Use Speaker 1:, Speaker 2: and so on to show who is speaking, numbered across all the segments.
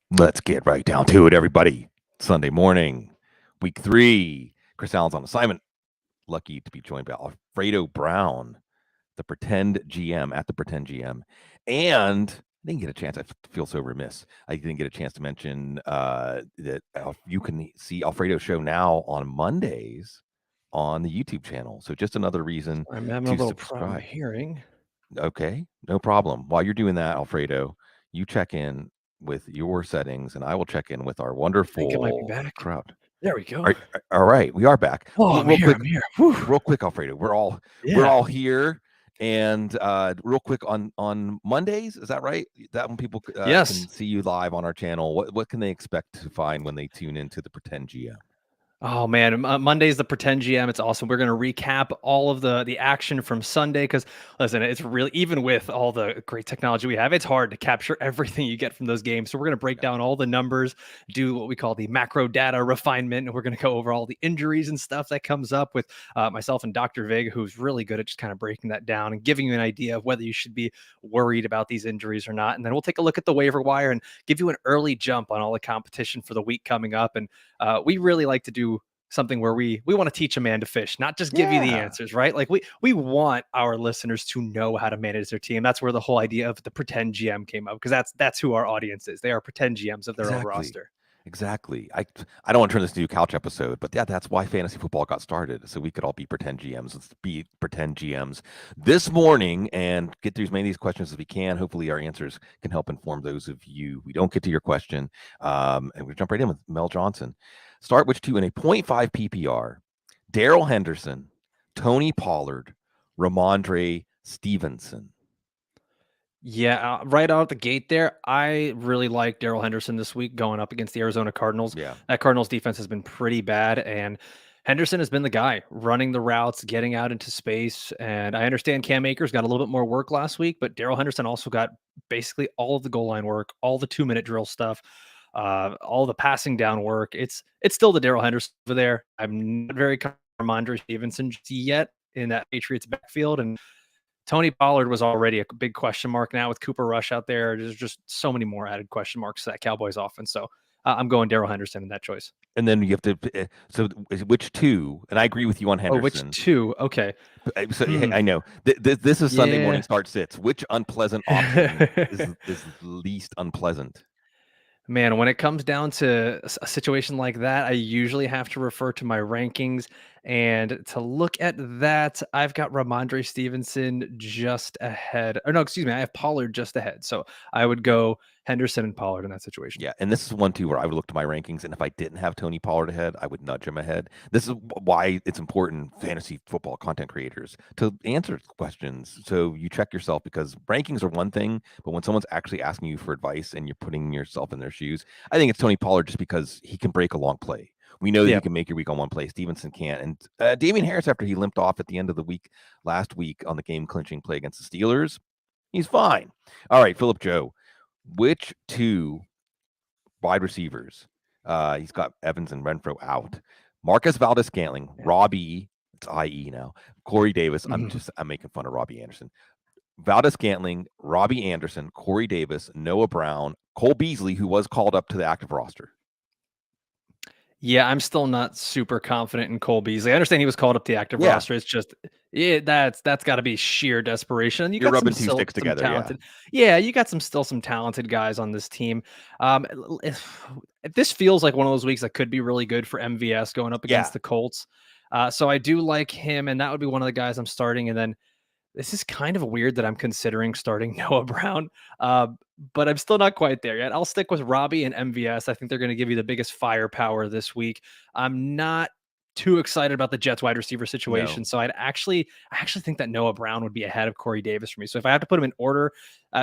Speaker 1: Let's get right down to it, everybody. Sunday morning, week 3. Chris Allen's on assignment. Lucky to be joined by Alfredo Brown, the pretend GM at the pretend GM. And I didn't get a chance. I feel so remiss. I didn't get a chance to mention that you can see Alfredo's show now on Mondays on the YouTube channel. So just another reason
Speaker 2: I'm having a
Speaker 1: to
Speaker 2: little problem
Speaker 1: subscribe.
Speaker 2: hearing.
Speaker 1: Okay, no problem. While you're doing that, Alfredo, you check in with your settings, and I will check in with our
Speaker 2: I think it might be
Speaker 1: wonderful
Speaker 2: back.
Speaker 1: crowd.
Speaker 2: There we go.
Speaker 1: All right, we are back.
Speaker 2: Oh, I'm
Speaker 1: Real
Speaker 2: here.
Speaker 1: quick,
Speaker 2: I'm here. Whew.
Speaker 1: real quick, Alfredo. We're
Speaker 2: Yeah.
Speaker 1: all here, and real quick on Mondays. Is that right? That when people
Speaker 2: Yes.
Speaker 1: can see you live on our channel, what can they expect to find when they tune into the Pretend GM?
Speaker 2: Oh man, Monday's the pretend GM. It's awesome. We're going to recap all of the action from Sunday because listen, it's really, even with all the great technology we have, it's hard to capture everything you get from those games. So we're going to break down all the numbers, do what we call the macro data refinement, and we're going to go over all the injuries and stuff that comes up with myself and Dr. Vig, who's really good at just kind of breaking that down and giving you an idea of whether you should be worried about these injuries or not. And then we'll take a look at the waiver wire and give you an early jump on all the competition for the week coming up. And we really like to do something where we want to teach a man to fish, not just give you the answers, right? Like we want our listeners to know how to manage their team. That's where the whole idea of the pretend GM came up, because that's who our audience is. They are pretend GMs of their own roster.
Speaker 1: Exactly. I don't want to turn this into a couch episode, but yeah, that's why fantasy football got started. So we could all be pretend GMs. Let's be pretend GMs this morning and get through as many of these questions as we can. Hopefully our answers can help inform those of you we don't get to your question. And we jump right in with Mel Johnson. Start which two in a 0.5 PPR. Darrell Henderson, Tony Pollard, Ramondre Stevenson.
Speaker 2: Yeah, right out the gate there, I really like Darrell Henderson this week going up against the Arizona Cardinals.
Speaker 1: Yeah.
Speaker 2: That Cardinals defense has been pretty bad, and Henderson has been the guy running the routes, getting out into space. And I understand Cam Akers got a little bit more work last week, but Darrell Henderson also got basically all of the goal line work, all the 2-minute drill stuff, all the passing down work. It's still the Darrell Henderson over there. I'm not very confident in Ramondre Stevenson just yet in that Patriots backfield, and Tony Pollard was already a big question mark. Now with Cooper Rush out there, there's just so many more added question marks to that Cowboys offense. So I'm going Darrell Henderson in that choice.
Speaker 1: And then you have to. So which two? And I agree with you on
Speaker 2: Oh, which
Speaker 1: Henderson.
Speaker 2: two? Okay.
Speaker 1: So I know this is Sunday morning start sits. Which unpleasant option is least unpleasant?
Speaker 2: Man, when it comes down to a situation like that, I usually have to refer to my rankings. And to look at that, I've got Ramondre Stevenson just ahead. Or no, excuse me, I have Pollard just ahead. So I would go Henderson and Pollard in that situation.
Speaker 1: Yeah, and this is one too where I would look to my rankings, and if I didn't have Tony Pollard ahead, I would nudge him ahead. This is why it's important, fantasy football content creators, to answer questions. So you check yourself, because rankings are one thing, but when someone's actually asking you for advice and you're putting yourself in their shoes, I think it's Tony Pollard just because he can break a long play. We know that he can make your week on one play. Stevenson can't. And Damian Harris, after he limped off at the end of the week last week on the game-clinching play against the Steelers, he's fine. All right, Philip Joe. Which two wide receivers? He's got Evans and Renfro out. Marcus Valdez-Scantling, Robbie, it's IE now. Corey Davis. I'm making fun of Robbie Anderson. Valdez-Scantling, Robbie Anderson, Corey Davis, Noah Brown, Cole Beasley, who was called up to the active roster.
Speaker 2: Yeah, I'm still not super confident in Cole Beasley. I understand he was called up to the active roster. It's just, that's got to be sheer desperation. And
Speaker 1: you're rubbing two sticks together.
Speaker 2: Talented, you got some talented guys on this team. If this feels like one of those weeks that could be really good for MVS going up against the Colts. So I do like him, and that would be one of the guys I'm starting. And then this is kind of weird that I'm considering starting Noah Brown, but I'm still not quite there yet. I'll stick with Robbie and MVS. I think they're going to give you the biggest firepower this week. I'm not too excited about the Jets wide receiver situation. So I actually think that Noah Brown would be ahead of Corey Davis for me. So if I have to put him in order,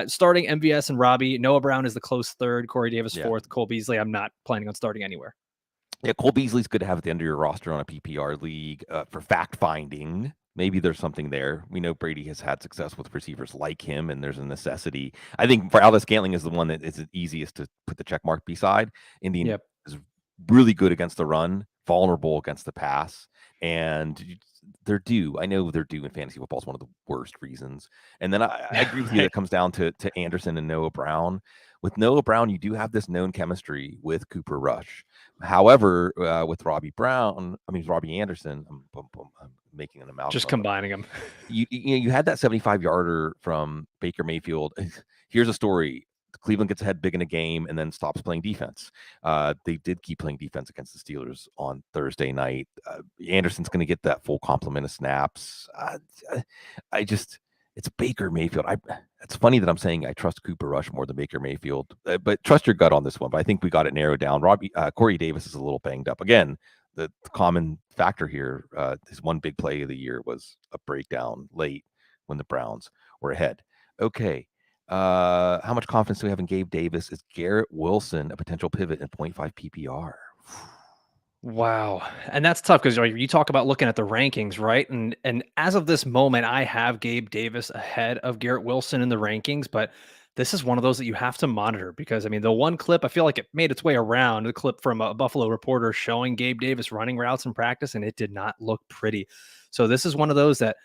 Speaker 2: starting MVS and Robbie, Noah Brown is the close third, Corey Davis fourth, Cole Beasley I'm not planning on starting anywhere.
Speaker 1: Yeah, Cole Beasley's good to have at the end of your roster on a PPR league for fact finding. Maybe there's something there. We know Brady has had success with receivers like him, and there's a necessity. I think Valdez-Scantling is the one that is the easiest to put the check mark beside. Indian is really good against the run, vulnerable against the pass, and they're due. I know they're due in fantasy football is one of the worst reasons. And then I agree with you that
Speaker 2: Right.
Speaker 1: it comes down to Anderson and Noah Brown. With Noah Brown, you do have this known chemistry with Cooper Rush. However, with Robbie Anderson, I'm making an
Speaker 2: Just
Speaker 1: amalgam of them.
Speaker 2: combining them.
Speaker 1: You had that 75-yarder from Baker Mayfield. Here's a story. Cleveland gets ahead big in a game and then stops playing defense. They did keep playing defense against the Steelers on Thursday night. Anderson's going to get that full complement of snaps. I just, it's Baker Mayfield. It's funny that I'm saying I trust Cooper Rush more than Baker Mayfield, but trust your gut on this one. But I think we got it narrowed down. Corey Davis is a little banged up again. The common factor here, his one big play of the year was a breakdown late when the Browns were ahead. Okay. How much confidence do we have in Gabe Davis? Is Garrett Wilson a potential pivot in 0.5 PPR?
Speaker 2: Wow. And that's tough because you talk about looking at the rankings, right? And as of this moment, I have Gabe Davis ahead of Garrett Wilson in the rankings, but this is one of those that you have to monitor because I mean, the one clip, I feel like it made its way around, the clip from a Buffalo reporter showing Gabe Davis running routes in practice, and it did not look pretty. So this is one of those that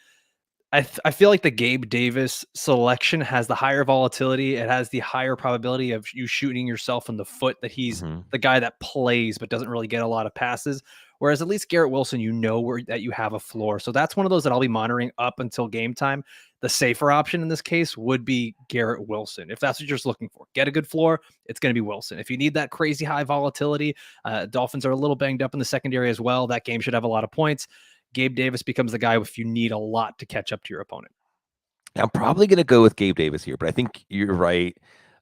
Speaker 2: I feel like the Gabe Davis selection has the higher volatility. It has the higher probability of you shooting yourself in the foot that he's
Speaker 1: Mm-hmm.
Speaker 2: the guy that plays but doesn't really get a lot of passes. Whereas at least Garrett Wilson, that you have a floor. So that's one of those that I'll be monitoring up until game time. The safer option in this case would be Garrett Wilson. If that's what you're just looking for, get a good floor, it's going to be Wilson. If you need that crazy high volatility, Dolphins are a little banged up in the secondary as well. That game should have a lot of points. Gabe Davis becomes the guy if you need a lot to catch up to your opponent.
Speaker 1: I'm probably going to go with Gabe Davis here, but I think you're right.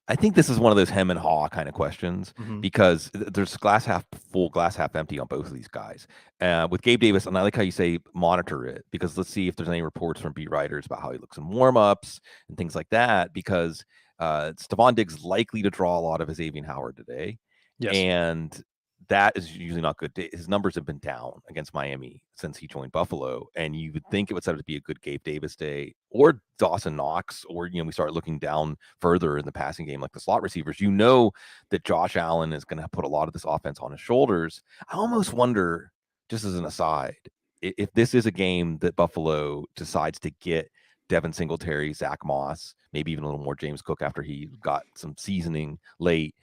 Speaker 1: I think this is one of those hem and haw kind of questions
Speaker 2: Mhm.
Speaker 1: because there's glass half full, glass half empty on both of these guys. With Gabe Davis, and I like how you say monitor it because let's see if there's any reports from beat writers about how he looks in warmups and things like that. Because Stephon Diggs likely to draw a lot of his Xavier Howard today,
Speaker 2: Yes.
Speaker 1: and that is usually not good. His numbers have been down against Miami since he joined Buffalo, and you would think it would set up to be a good Gabe Davis day or Dawson Knox, or we start looking down further in the passing game like the slot receivers. You know that Josh Allen is going to put a lot of this offense on his shoulders. I almost wonder, just as an aside, if this is a game that Buffalo decides to get Devin Singletary, Zach Moss, maybe even a little more James Cook after he got some seasoning late,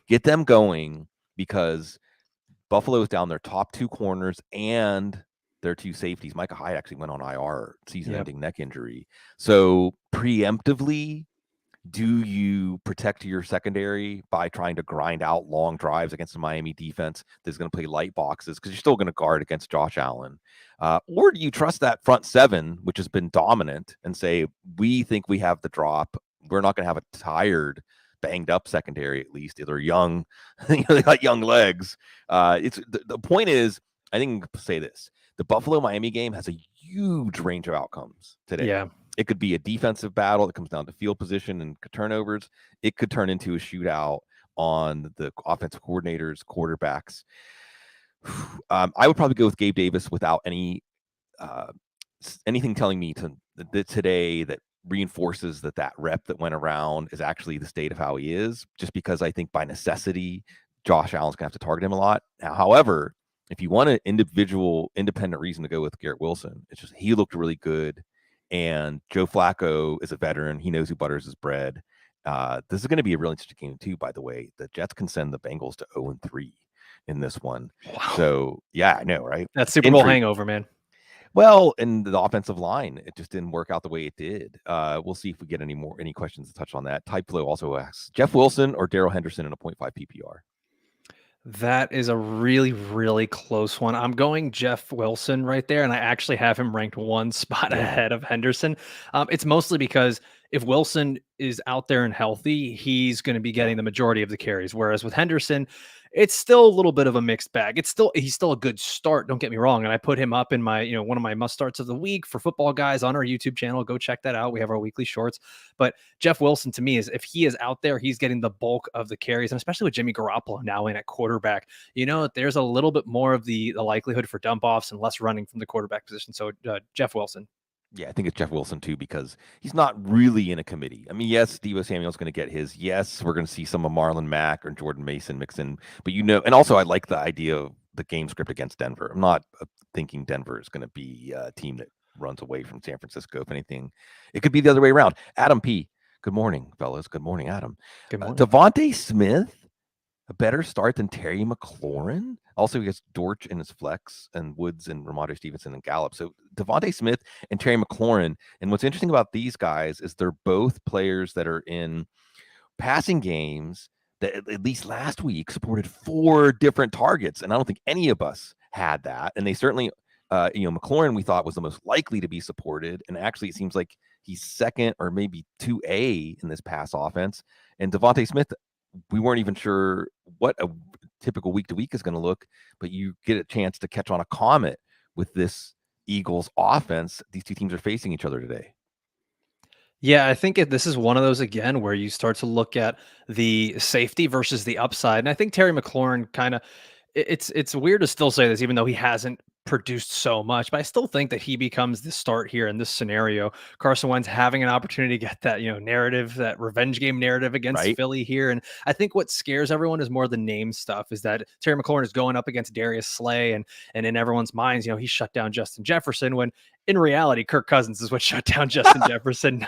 Speaker 1: get them going because Buffalo is down their top two corners and their two safeties. Micah Hyde actually went on IR, season-ending neck injury. So preemptively, do you protect your secondary by trying to grind out long drives against the Miami defense that's going to play light boxes because you're still going to guard against Josh Allen? Or do you trust that front seven, which has been dominant, and say, we think we have the drop. We're not going to have a tired, banged up secondary, at least. They're young. They got young legs. It's the point is, I think I can say this. The Buffalo Miami game has a huge range of outcomes today.
Speaker 2: Yeah.
Speaker 1: It could be a defensive battle that comes down to field position and turnovers. It could turn into a shootout on the offensive coordinators, quarterbacks. I would probably go with Gabe Davis without anything telling me that today that reinforces that rep that went around is actually the state of how he is, just because I think by necessity, Josh Allen's going to have to target him a lot. Now, however, if you want an individual, independent reason to go with Garrett Wilson, it's just he looked really good. And Joe Flacco is a veteran. He knows who butters his bread. This is going to be a really interesting game, too, by the way. The Jets can send the Bengals to 0-3 in this one.
Speaker 2: Wow.
Speaker 1: So, yeah, I know, right?
Speaker 2: That's Super Bowl hangover, man.
Speaker 1: Well, and the offensive line, it just didn't work out the way it did. We'll see if we get any questions to touch on that. Type Flow also asks, Jeff Wilson or Darrell Henderson in a 0.5 PPR?
Speaker 2: That is a really, really close one. I'm going Jeff Wilson right there, and I actually have him ranked one spot ahead of Henderson. It's mostly because if Wilson is out there and healthy, he's going to be getting the majority of the carries. Whereas with Henderson, it's still a little bit of a mixed bag. He's still a good start. Don't get me wrong. And I put him up in my, one of my must starts of the week for football guys on our YouTube channel. Go check that out. We have our weekly shorts. But Jeff Wilson to me is if he is out there, he's getting the bulk of the carries, and especially with Jimmy Garoppolo now in at quarterback, there's a little bit more of the likelihood for dump offs and less running from the quarterback position. So Jeff Wilson.
Speaker 1: Yeah, I think it's Jeff Wilson too because he's not really in a committee. I mean, yes, Deebo Samuel's going to get his. Yes, we're going to see some of Marlon Mack or Jordan Mason mix in. But and also I like the idea of the game script against Denver. I'm not thinking Denver is going to be a team that runs away from San Francisco. If anything, it could be the other way around. Adam P. Good morning, fellas. Good morning, Adam.
Speaker 2: Good morning.
Speaker 1: Devontae Smith, a better start than Terry McLaurin. Also, he gets Dortch in his flex and Woods and Ramondre Stevenson and Gallup. So Devontae Smith and Terry McLaurin. And what's interesting about these guys is they're both players that are in passing games that at least last week supported 4 different targets. And I don't think any of us had that. And they certainly, McLaurin we thought was the most likely to be supported. And actually, it seems like he's second or maybe 2A in this pass offense. And Devontae Smith, we weren't even sure what a typical week to week is going to look, but you get a chance to catch on a comet with this Eagles offense. These two teams are facing each other today.
Speaker 2: Yeah, I think this is one of those again where you start to look at the safety versus the upside, and I think Terry McLaurin kind of it's weird to still say this, even though he hasn't produced so much, but I still think that he becomes the start here in this scenario. Carson Wentz having an opportunity to get that, narrative, that revenge game narrative against
Speaker 1: Right.
Speaker 2: Philly here. And I think what scares everyone is more the name stuff, is that Terry McLaurin is going up against Darius Slay, and in everyone's minds, he shut down Justin Jefferson, when in reality, Kirk Cousins is what shut down Justin Jefferson,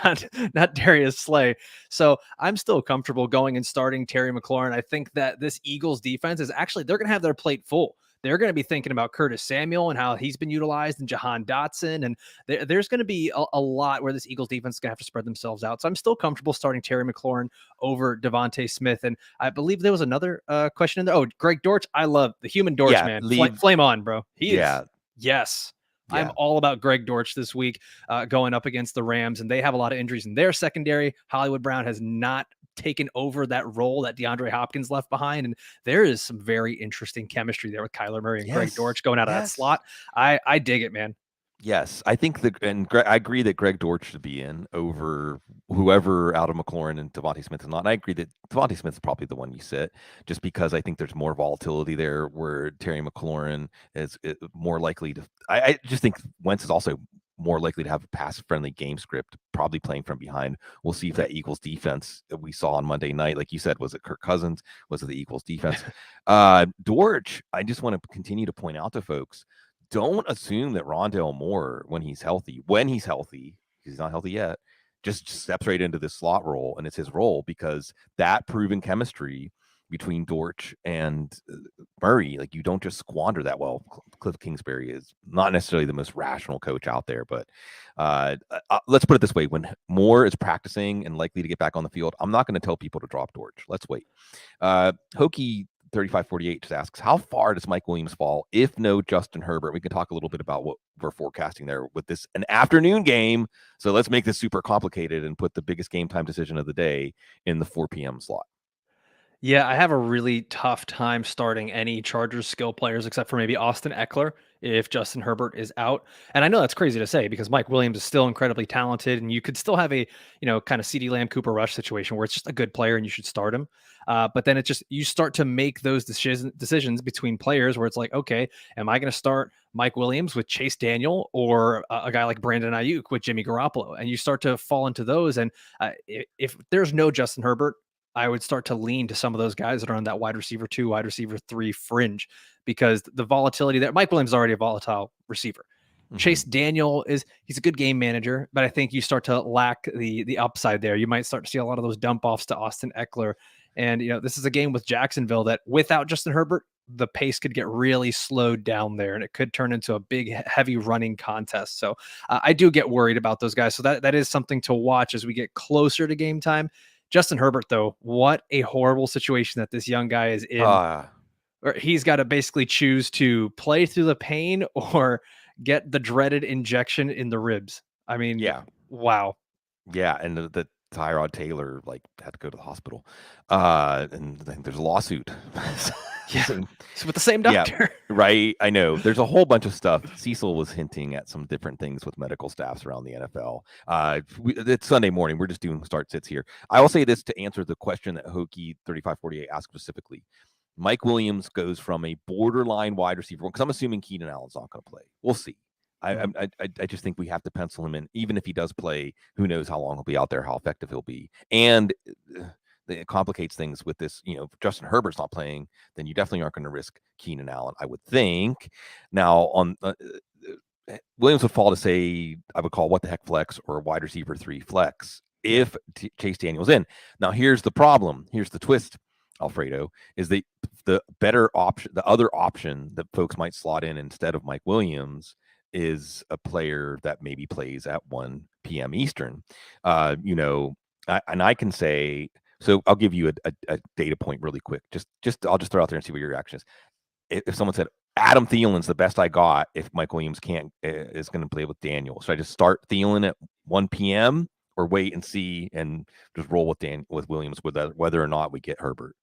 Speaker 2: not Darius Slay. So I'm still comfortable going and starting Terry McLaurin. I think that this Eagles defense is actually, they're going to have their plate full. They're going to be thinking about Curtis Samuel and how he's been utilized, and Jahan Dotson. And there's going to be a lot where this Eagles defense is going to have to spread themselves out. So I'm still comfortable starting Terry McLaurin over Devontae Smith. And I believe there was another question in there. Oh, Greg Dortch. I love the human Dortch,
Speaker 1: Yeah,
Speaker 2: man. Flame on, bro. He is. Yes.
Speaker 1: Yeah.
Speaker 2: I'm all about Greg Dortch this week, going up against the Rams, and they have a lot of injuries in their secondary. Hollywood Brown has not taken over that role that DeAndre Hopkins left behind, and there is some very interesting chemistry there with Kyler Murray and Greg Dortch going out of that slot. I dig it, man.
Speaker 1: Yes, I think I agree that Greg Dortch should be in over whoever out of McLaurin and Devontae Smith is not. And I agree that Devontae Smith is probably the one you sit, just because I think there's more volatility there, where Terry McLaurin is more likely to. I just think Wentz is also more likely to have a pass-friendly game script, probably playing from behind. We'll see if that Eagles defense that we saw on Monday night, like you said, was it Kirk Cousins? Was it the Eagles defense? Dortch, I just want to continue to point out to folks, don't assume that Rondale Moore, when he's healthy, because he's not healthy yet, just steps right into this slot role, and it's his role, because that proven chemistry between Dortch and Murray, like, you don't just squander that. Well, Cliff Kingsbury is not necessarily the most rational coach out there, but let's put it this way: when Moore is practicing and likely to get back on the field, I'm not going to tell people to drop Dortch. Let's wait. Hokey 3548 just asks, how far does Mike Williams fall if no Justin Herbert? We can talk a little bit about what we're forecasting there with this, an afternoon game. So let's make this super complicated and put the biggest game time decision of the day in the 4 p.m. slot.
Speaker 2: Yeah, I have a really tough time starting any Chargers skill players except for maybe Austin Eckler if Justin Herbert is out. And I know that's crazy to say because Mike Williams is still incredibly talented, and you could still have a, kind of CeeDee Lamb, Cooper Rush situation where it's just a good player and you should start him. But then it's just, you start to make those decisions between players where it's like, okay, am I going to start Mike Williams with Chase Daniel, or a guy like Brandon Ayuk with Jimmy Garoppolo? And you start to fall into those. And if there's no Justin Herbert, I would start to lean to some of those guys that are on that wide receiver 2, wide receiver 3 fringe, because the volatility there. Mike Williams is already a volatile receiver. Mm-hmm. Chase Daniel he's a good game manager, but I think you start to lack the upside there. You might start to see a lot of those dump offs to Austin Eckler. And, this is a game with Jacksonville that without Justin Herbert, the pace could get really slowed down there, and it could turn into a big, heavy running contest. So I do get worried about those guys. So that is something to watch as we get closer to game time. Justin Herbert, though, what a horrible situation that this young guy is in. Or he's got to basically choose to play through the pain or get the dreaded injection in the ribs. I mean,
Speaker 1: yeah.
Speaker 2: Wow.
Speaker 1: Yeah, and the Tyrod Taylor had to go to the hospital, and I think there's a lawsuit.
Speaker 2: Yeah, so with the same doctor.
Speaker 1: Yeah, right. I know. There's a whole bunch of stuff. Cecil was hinting at some different things with medical staffs around the NFL. It's Sunday morning. We're just doing start sits here. I will say this to answer the question that Hokey 3548 asked specifically. Mike Williams goes from a borderline wide receiver, because I'm assuming Keenan Allen's not going to play. We'll see. I just think we have to pencil him in. Even if he does play, who knows how long he'll be out there, how effective he'll be. And it complicates things with this. If Justin Herbert's not playing, then you definitely aren't going to risk Keenan Allen, I would think. Now, on Williams would fall to, say, I would call what the heck flex or wide receiver 3 flex if Chase Daniel's in. Now, here's the problem. Here's the twist, Alfredo, is the better option, the other option that folks might slot in instead of Mike Williams is a player that maybe plays at 1 p.m. Eastern. And I can say, so I'll give you a data point really quick. I'll just throw out there and see what your reaction is. If someone said Adam Thielen's the best I got, if Mike Williams is going to play with Daniel, should I just start Thielen at 1 p.m. or wait and see and just roll with Williams whether or not we get Herbert?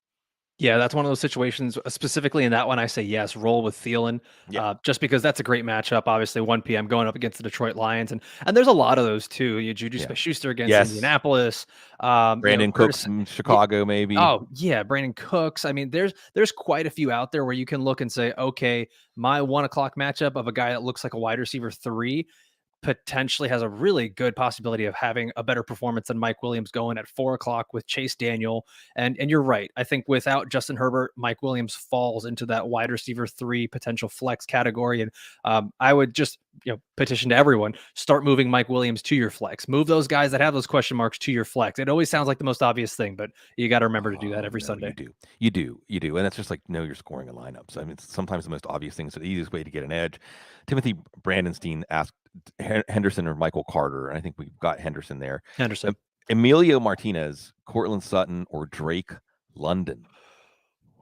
Speaker 2: Yeah, that's one of those situations. Specifically in that one, I say yes, roll with Thielen,
Speaker 1: Yeah.
Speaker 2: just because that's a great matchup. Obviously, 1 p.m. going up against the Detroit Lions, and there's a lot of those too. Juju Smith-Schuster against
Speaker 1: Yes.
Speaker 2: Indianapolis,
Speaker 1: Brandon Cooks from Chicago, maybe.
Speaker 2: Oh yeah, Brandon Cooks. I mean, there's quite a few out there where you can look and say, okay, my 1 o'clock matchup of a guy that looks like a wide receiver 3 potentially has a really good possibility of having a better performance than Mike Williams going at 4 o'clock with Chase Daniel. And you're right. I think without Justin Herbert, Mike Williams falls into that wide receiver 3 potential flex category. And I would just petition to everyone, start moving Mike Williams to your flex. Move those guys that have those question marks to your flex. It always sounds like the most obvious thing, but you got to remember to do that every Sunday.
Speaker 1: You do. And it's just like, know you're scoring a lineup. So I mean, it's sometimes the most obvious thing. So the easiest way to get an edge. Timothy Brandenstein asked Henderson or Michael Carter, and I think we've got Henderson there.
Speaker 2: Henderson.
Speaker 1: Emilio Martinez, Cortland Sutton, or Drake London?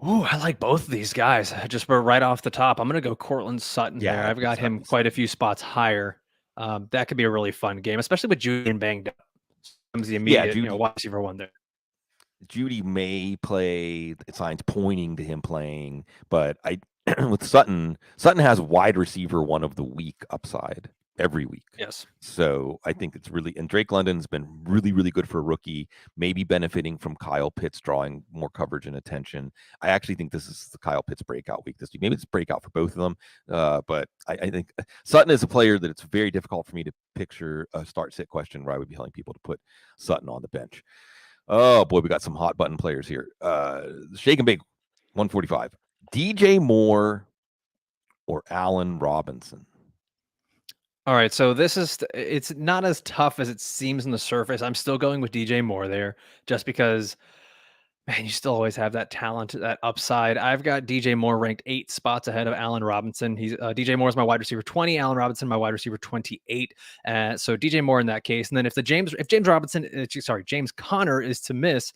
Speaker 2: Ooh, I like both of these guys. Just right off the top, I'm going to go Cortland Sutton there. I've got him quite a few spots higher. That could be a really fun game, especially with Judy banged up. Comes the immediate, wide receiver 1 there.
Speaker 1: Judy may play. Signs pointing to him playing, but with Sutton has wide receiver 1 of the week upside every week.
Speaker 2: Yes.
Speaker 1: So I think it's really, and Drake London's been really, really good for a rookie, maybe benefiting from Kyle Pitts drawing more coverage and attention. I actually think this is the Kyle Pitts breakout week this week. Maybe it's a breakout for both of them. But I think Sutton is a player that it's very difficult for me to picture a start-sit question where I would be telling people to put Sutton on the bench. Oh boy, we got some hot button players here. Shake and Bake, 145. DJ Moore or Allen Robinson?
Speaker 2: All right, so it's not as tough as it seems on the surface. I'm still going with DJ Moore there, just because, man, you still always have that talent, that upside. I've got DJ Moore ranked 8 spots ahead of Allen Robinson. He's DJ Moore is my wide receiver 20, Allen Robinson my wide receiver 28. So DJ Moore in that case, and then if James Conner is to miss.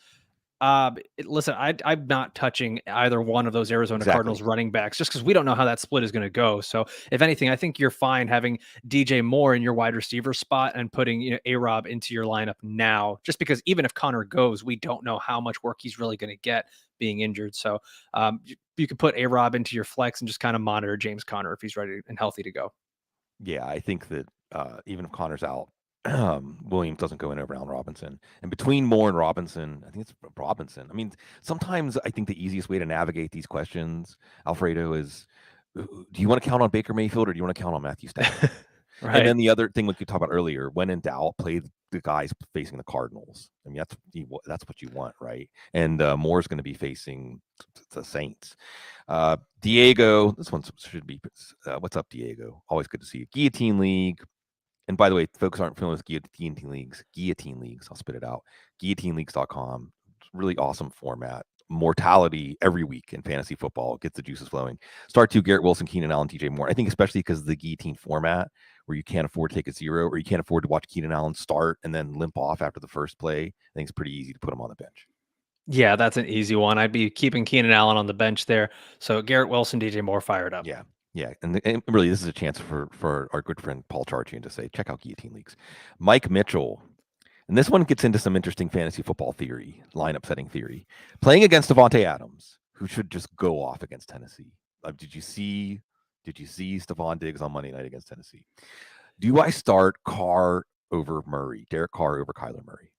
Speaker 2: Listen, I'm not touching either one of those Arizona Cardinals running backs just because we don't know how that split is going to go. So if anything, I think you're fine having DJ Moore in your wide receiver spot and putting A-Rob into your lineup now, just because even if Connor goes, we don't know how much work he's really going to get being injured. So you could put A-Rob into your flex and just kind of monitor James Conner if he's ready and healthy to go.
Speaker 1: Yeah, I think that even if Connor's out, Williams doesn't go in over Allen Robinson. And between Moore and Robinson, I think it's Robinson. I mean, sometimes I think the easiest way to navigate these questions, Alfredo, is do you want to count on Baker Mayfield or do you want to count on Matthew Stafford? Right. And then the other thing we could talk about earlier, when in doubt, play the guys facing the Cardinals. I mean, that's what you want, right? And Moore's going to be facing the Saints. Diego, this one should be, what's up, Diego? Always good to see you. Guillotine League. And by the way, folks aren't familiar with guillotine leagues. I'll spit it out. guillotineleagues.com. Really awesome format. Mortality every week in fantasy football. Gets the juices flowing. Start 2, Garrett Wilson, Keenan Allen, DJ Moore. I think especially because of the guillotine format where you can't afford to take a 0 or you can't afford to watch Keenan Allen start and then limp off after the first play. I think it's pretty easy to put him on the bench.
Speaker 2: Yeah, that's an easy one. I'd be keeping Keenan Allen on the bench there. So Garrett Wilson, DJ Moore fired up.
Speaker 1: Yeah, and really, this is a chance for our good friend Paul Charchian to say, check out Guillotine Leagues. Mike Mitchell, and this one gets into some interesting fantasy football theory, lineup setting theory. Playing against Devontae Adams, who should just go off against Tennessee. Did you see Stephon Diggs on Monday night against Tennessee? Do I start Carr over Murray, Derek Carr over Kyler Murray?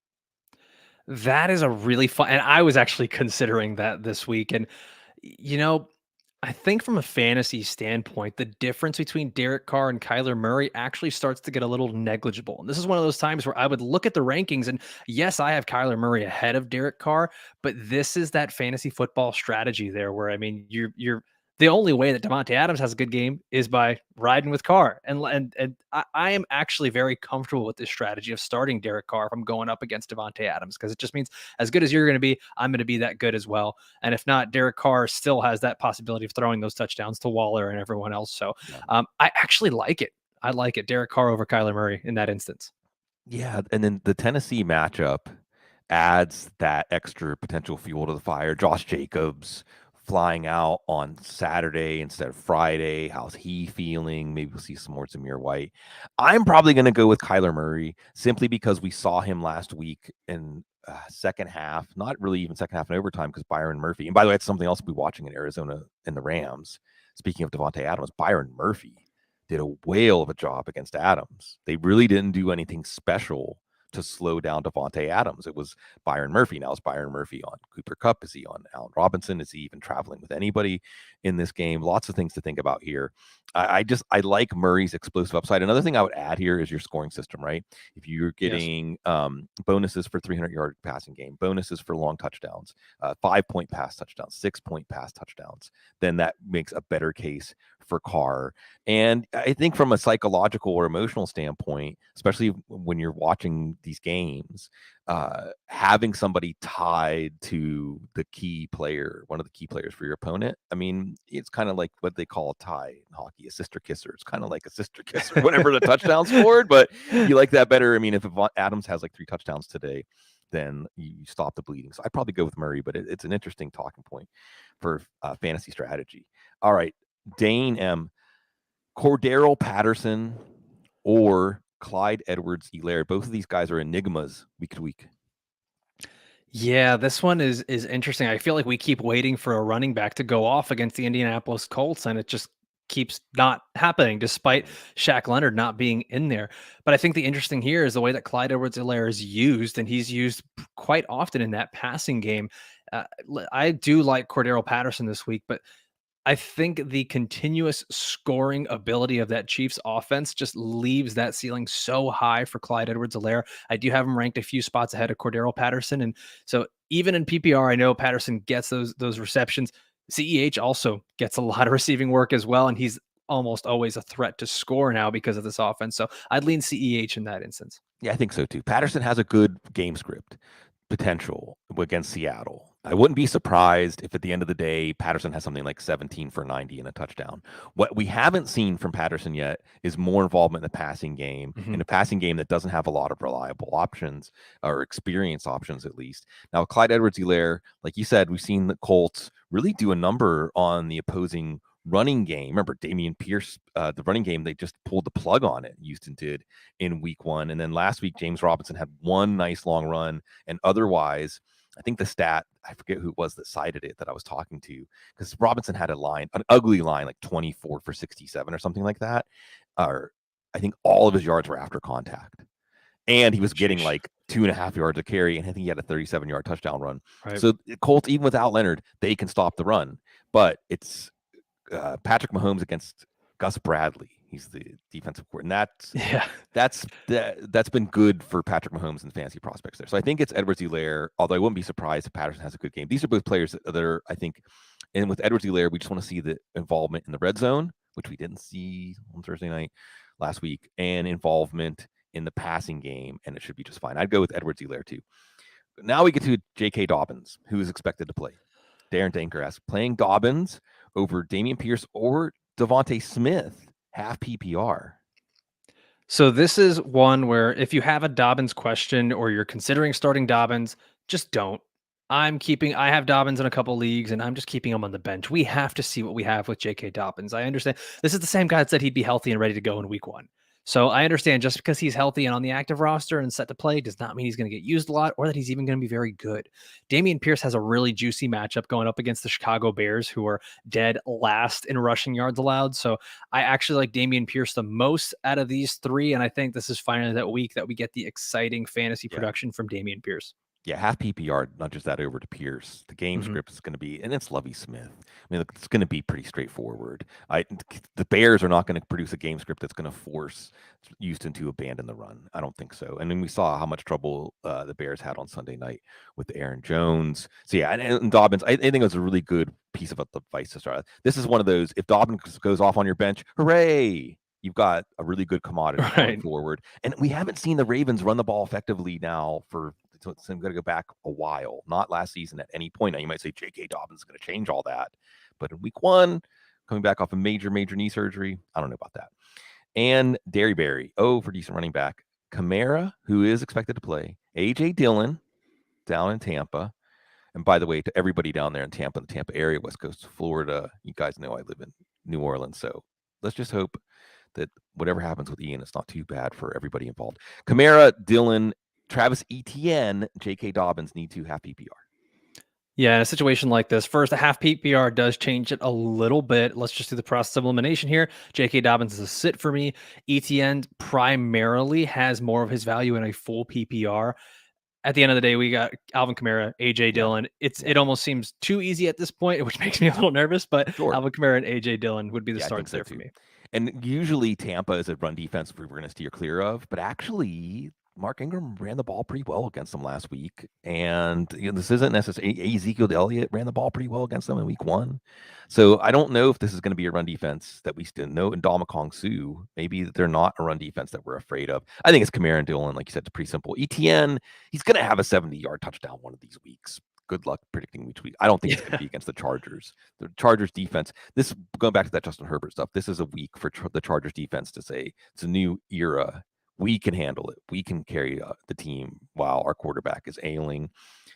Speaker 2: That is a really fun, and I was actually considering that this week, and I think from a fantasy standpoint, the difference between Derek Carr and Kyler Murray actually starts to get a little negligible. And this is one of those times where I would look at the rankings and yes, I have Kyler Murray ahead of Derek Carr, but this is that fantasy football strategy there where I mean you're the only way that Devontae Adams has a good game is by riding with Carr. And I am actually very comfortable with this strategy of starting Derek Carr if I'm going up against Devontae Adams because it just means as good as you're going to be, I'm going to be that good as well. And if not, Derek Carr still has that possibility of throwing those touchdowns to Waller and everyone else. So
Speaker 1: Yeah.
Speaker 2: I actually like it. I like it. Derek Carr over Kyler Murray in that instance.
Speaker 1: Yeah, and then the Tennessee matchup adds that extra potential fuel to the fire. Josh Jacobs flying out on Saturday instead of Friday. How's he feeling? Maybe we'll see some more Zamir White. I'm probably going to go with Kyler Murray simply because we saw him last week in second half, not really even second half in overtime because Byron Murphy. And by the way, that's something else we'll be watching in Arizona and the Rams. Speaking of Devontae Adams, Byron Murphy did a whale of a job against Adams. They really didn't do anything special to slow down Devontae Adams. It was Byron Murphy. Now is Byron Murphy on Cooper Kupp? Is he on Allen Robinson? Is he even traveling with anybody in this game? Lots of things to think about here. I like Murray's explosive upside. Another thing I would add here is your scoring system, right? If you're
Speaker 2: Yes.
Speaker 1: getting bonuses for 300-yard passing game, bonuses for long touchdowns, 5-point pass touchdowns, 6-point pass touchdowns, then that makes a better case for Carr. And I think from a psychological or emotional standpoint, especially when you're watching these games, having somebody tied to the key player, one of the key players for your opponent, I mean, it's kind of like what they call a tie in hockey, a sister kisser. It's kind of like a sister kisser whenever the touchdown scored, but you like that better. I mean, if Adams has like 3 touchdowns today, then you stop the bleeding. So I'd probably go with Murray, but it's an interesting talking point for fantasy strategy. All right, Dane M. Cordero Patterson or Clyde Edwards-Helaire. Both of these guys are enigmas week to week.
Speaker 2: Yeah, this one is interesting. I feel like we keep waiting for a running back to go off against the Indianapolis Colts, and it just keeps not happening despite
Speaker 1: Right.
Speaker 2: Shaq Leonard not being in there. But I think the interesting here is the way that Clyde Edwards-Helaire is used, and he's used quite often in that passing game. I do like Cordero Patterson this week, but I think the continuous scoring ability of that Chiefs offense just leaves that ceiling so high for Clyde Edwards-Helaire. I do have him ranked a few spots ahead of Cordero Patterson, and so even in PPR, I know Patterson gets those receptions. CEH also gets a lot of receiving work as well, and he's almost always a threat to score now because of this offense. So I'd lean CEH in that instance.
Speaker 1: Yeah, I think so too. Patterson has a good game script potential against Seattle. I wouldn't be surprised if at the end of the day, Patterson has something like 17 for 90 and a touchdown. What we haven't seen from Patterson yet is more involvement in the passing game, in
Speaker 2: Mhm.
Speaker 1: a passing game that doesn't have a lot of reliable options or experience options, at least. Now, Clyde Edwards-Helaire, like you said, we've seen the Colts really do a number on the opposing running game. Remember, Damian Pierce, the running game, they just pulled the plug on it. Houston did in week 1. And then last week, James Robinson had one nice long run. And otherwise, I think the stat, I forget who it was that cited it that I was talking to, because Robinson had a line, an ugly line, like 24 for 67 or something like that. Or I think all of his yards were after contact. And he was getting
Speaker 2: Sheesh.
Speaker 1: like 2.5 yards of carry, and I think he had a 37-yard touchdown run.
Speaker 2: Right.
Speaker 1: So Colts, even without Leonard, they can stop the run. But it's Patrick Mahomes against Gus Bradley. He's the defensive coordinator, and
Speaker 2: Yeah.
Speaker 1: that's been good for Patrick Mahomes and fantasy prospects there. So I think it's Edwards-Helaire, although I wouldn't be surprised if Patterson has a good game. These are both players that are, I think, and with Edwards-Helaire, we just want to see the involvement in the red zone, which we didn't see on Thursday night last week, and involvement in the passing game, and it should be just fine. I'd go with Edwards-Helaire too. Now we get to J.K. Dobbins, who is expected to play. Darren Danker asks, playing Dobbins over Damian Pierce or Devontae Smith, half PPR.
Speaker 2: So this is one where if you have a Dobbins question or you're considering starting Dobbins, just don't. I have Dobbins in a couple leagues and I'm just keeping him on the bench. We have to see what we have with J.K. Dobbins. I understand this is the same guy that said he'd be healthy and ready to go in week 1. So I understand just because he's healthy and on the active roster and set to play does not mean he's going to get used a lot or that he's even going to be very good. Damian Pierce has a really juicy matchup going up against the Chicago Bears, who are dead last in rushing yards allowed. So I actually like Damian Pierce the most out of these 3, and I think this is finally that week that we get the exciting fantasy
Speaker 1: Yeah.
Speaker 2: production from Damian Pierce.
Speaker 1: Yeah, half PPR nudges that over to Pierce. The game
Speaker 2: Mhm.
Speaker 1: script is going to be, and it's Lovie Smith. I mean, look, it's going to be pretty straightforward. The Bears are not going to produce a game script that's going to force Houston to abandon the run. I don't think so. And then we saw how much trouble the Bears had on Sunday night with Aaron Jones. So yeah, and Dobbins, I think it was a really good piece of advice to start. This is one of those: if Dobbins goes off on your bench, hooray! You've got a really good commodity going
Speaker 2: Right.
Speaker 1: forward. And we haven't seen the Ravens run the ball effectively now for, so I'm going to go back a while, not last season at any point. Now you might say J.K. Dobbins is going to change all that. But in week one, coming back off a major knee surgery, I don't know about that. And Derryberry, for decent running back. Kamara, who is expected to play. A.J. Dillon down in Tampa. And by the way, to everybody down there in Tampa, the Tampa area, West Coast of Florida, you guys know I live in New Orleans. So let's just hope that whatever happens with Ian, it's not too bad for everybody involved. Kamara, Dillon, Travis Etienne, J.K. Dobbins need to have PPR.
Speaker 2: Yeah, in a situation like this, first, a half PPR does change it a little bit. Let's just do the process of elimination here. J.K. Dobbins is a sit for me. ETN primarily has more of his value in a full PPR. At the end of the day, we got Alvin Kamara, AJ
Speaker 1: Yeah.
Speaker 2: Dillon. It almost seems too easy at this point, which makes me a little nervous. But
Speaker 1: Sure.
Speaker 2: Alvin Kamara and AJ Dillon would be the
Speaker 1: Yeah, I think
Speaker 2: starts
Speaker 1: so
Speaker 2: there for
Speaker 1: too.
Speaker 2: me.
Speaker 1: And usually Tampa is a run defense we're going to steer clear of, but actually Mark Ingram ran the ball pretty well against them last week. And this isn't necessarily Ezekiel Elliott ran the ball pretty well against them in week one. So I don't know if this is going to be a run defense that we still know. And Ndamukong Suh, maybe they're not a run defense that we're afraid of. I think it's Kamara and Dillon. Like you said, it's pretty simple. ETN, he's going to have a 70-yard touchdown one of these weeks. Good luck predicting which week. I don't think it's going to be against the Chargers. The Chargers defense, this going back to that Justin Herbert stuff, this is a week for the Chargers defense to say it's a new era. We can handle it. We can carry the team while our quarterback is ailing.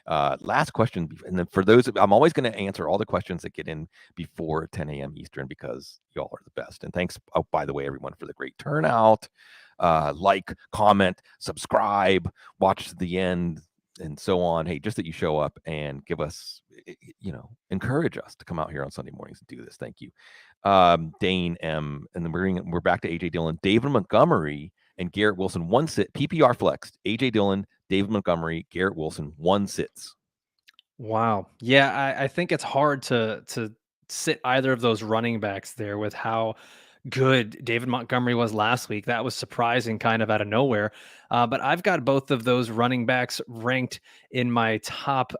Speaker 1: Last question, and then for those, I'm always going to answer all the questions that get in before 10 a.m. Eastern because y'all are the best. And thanks, by the way, everyone, for the great turnout. Like, comment, subscribe, watch to the end, and so on. Hey, just that you show up and give us, encourage us to come out here on Sunday mornings and do this. Thank you. Dane M. And then we're back to AJ Dillon, David Montgomery, and Garrett Wilson. One sit, PPR flexed. AJ Dillon, David Montgomery, Garrett Wilson, one sits.
Speaker 2: Wow. Yeah, I think it's hard to sit either of those running backs there with how good David Montgomery was last week. That was surprising, kind of out of nowhere. But I've got both of those running backs ranked in my top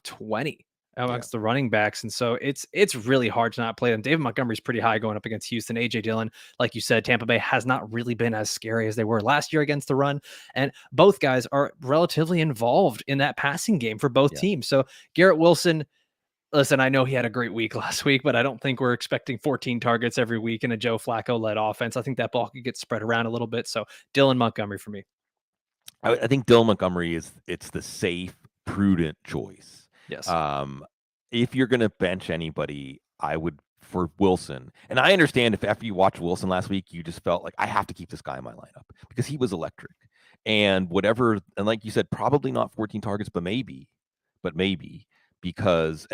Speaker 2: 20 amongst the running backs, and so it's really hard to not play them. David Montgomery's pretty high going up against Houston. AJ Dillon, like you said, Tampa Bay has not really been as scary as they were last year against the run, and both guys are relatively involved in that passing game for both teams. So Garrett Wilson, listen, I know he had a great week last week, but I don't think we're expecting 14 targets every week in a Joe Flacco-led offense. I think that ball could get spread around a little bit. So Dylan Montgomery for me.
Speaker 1: I think Dylan Montgomery it's the safe, prudent choice.
Speaker 2: Yes.
Speaker 1: If you're going to bench anybody, I would for Wilson. And I understand if after you watched Wilson last week, you just felt like I have to keep this guy in my lineup because he was electric. And whatever, and like you said, probably not 14 targets, but maybe because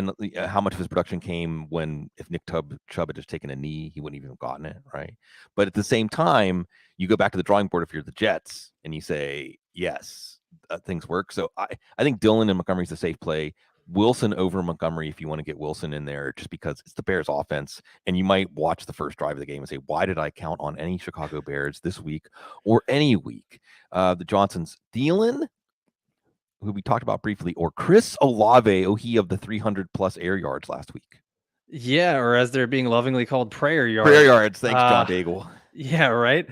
Speaker 1: how much of his production came when if Nick Chubb had just taken a knee, he wouldn't even have gotten it, right? But at the same time, you go back to the drawing board if you're the Jets and you say yes, things work. So I think Dylan and Montgomery's a safe play. Wilson over Montgomery if you want to get Wilson in there, just because it's the Bears offense. And you might watch the first drive of the game and say, why did I count on any Chicago Bears this week or any week? The Johnsons, Thielen, who we talked about briefly, or Chris Olave, he of the 300 plus air yards last week.
Speaker 2: Yeah, or as they're being lovingly called, prayer yards.
Speaker 1: Prayer yards. Thanks, John Daigle.
Speaker 2: Yeah, right.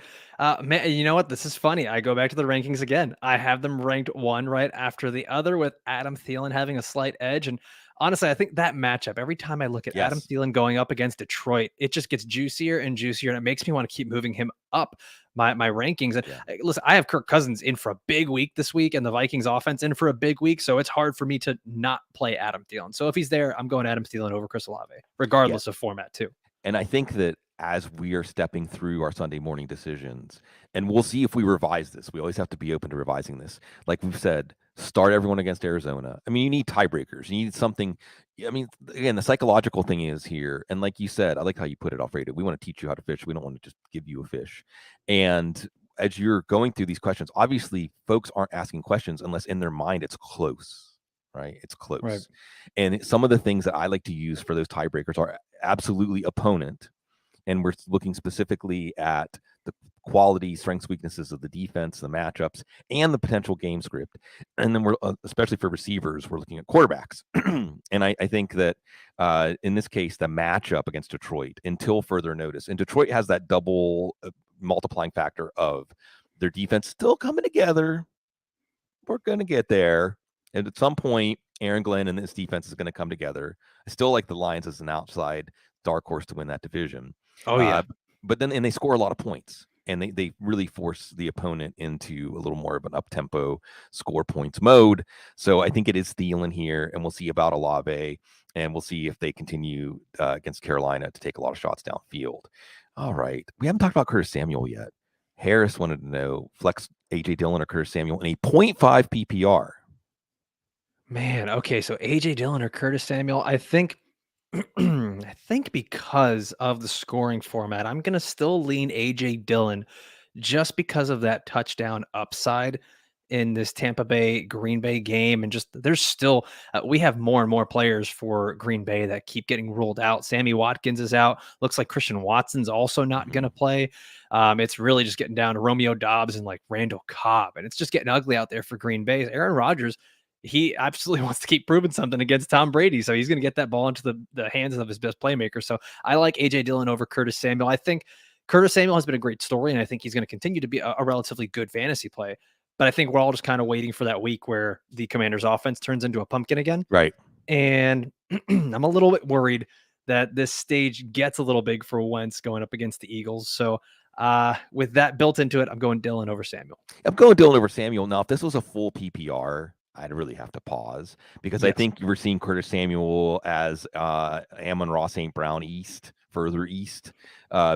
Speaker 2: Man, you know what? This is funny. I go back to the rankings again. I have them ranked one right after the other, with Adam Thielen having a slight edge. And honestly, I think that matchup, every time I look at Adam Thielen going up against Detroit, it just gets juicier and juicier, and it makes me want to keep moving him up my rankings. And listen, I have Kirk Cousins in for a big week this week, and the Vikings offense in for a big week. So it's hard for me to not play Adam Thielen. So if he's there, I'm going Adam Thielen over Chris Olave, regardless of format too.
Speaker 1: And I think that as we are stepping through our Sunday morning decisions, and we'll see if we revise this. We always have to be open to revising this. Like we've said, start everyone against Arizona. I mean, you need tiebreakers. You need something. I mean, again, the psychological thing is here. And like you said, I like how you put it, Alfredo. We want to teach you how to fish. We don't want to just give you a fish. And as you're going through these questions, obviously folks aren't asking questions unless in their mind it's close, right? It's
Speaker 2: Right.
Speaker 1: close. And some of the things that I like to use for those tiebreakers are absolutely opponent. And we're looking specifically at the quality, strengths, weaknesses of the defense, the matchups, and the potential game script. And then we're, especially for receivers, we're looking at quarterbacks. And I think that in this case, the matchup against Detroit until further notice, and Detroit has that double multiplying factor of their defense still coming together. We're going to get there. And at some point, Aaron Glenn and this defense is going to come together. I still like the Lions as an outside dark horse to win that division.
Speaker 2: Oh
Speaker 1: Uh,
Speaker 2: yeah.
Speaker 1: but then, and they score a lot of points, and they really force the opponent into a little more of an up tempo score points mode. So I think it is Thielen here, and we'll see about Olave, and we'll see if they continue against Carolina to take a lot of shots downfield. All right, we haven't talked about Curtis Samuel yet. Harris wanted to know flex AJ Dillon or Curtis Samuel in a 0.5 PPR.
Speaker 2: Man, okay, so AJ Dillon or Curtis Samuel, I think I think because of the scoring format, I'm gonna still lean AJ Dillon just because of that touchdown upside in this Tampa Bay Green Bay game. And just there's still we have more and more players for Green Bay that keep getting ruled out. Sammy Watkins is out. Looks like Christian Watson's also not going to play. It's really just getting down to Romeo Dobbs and like Randall Cobb, and it's just getting ugly out there for Green Bay. Aaron Rodgers, he absolutely wants to keep proving something against Tom Brady. So he's going to get that ball into the hands of his best playmaker. So I like AJ Dillon over Curtis Samuel. I think Curtis Samuel has been a great story, and I think he's going to continue to be a relatively good fantasy play. But I think we're all just kind of waiting for that week where the Commanders' offense turns into a pumpkin again.
Speaker 1: Right.
Speaker 2: And I'm a little bit worried that this stage gets a little big for Wentz going up against the Eagles. So with that built into it, I'm going Dillon over Samuel.
Speaker 1: I'm going Dillon over Samuel. Now, if this was a full PPR, I'd really have to pause because I
Speaker 2: Yes.
Speaker 1: think we're seeing Curtis Samuel as Amon-Ra St. Brown East, further east,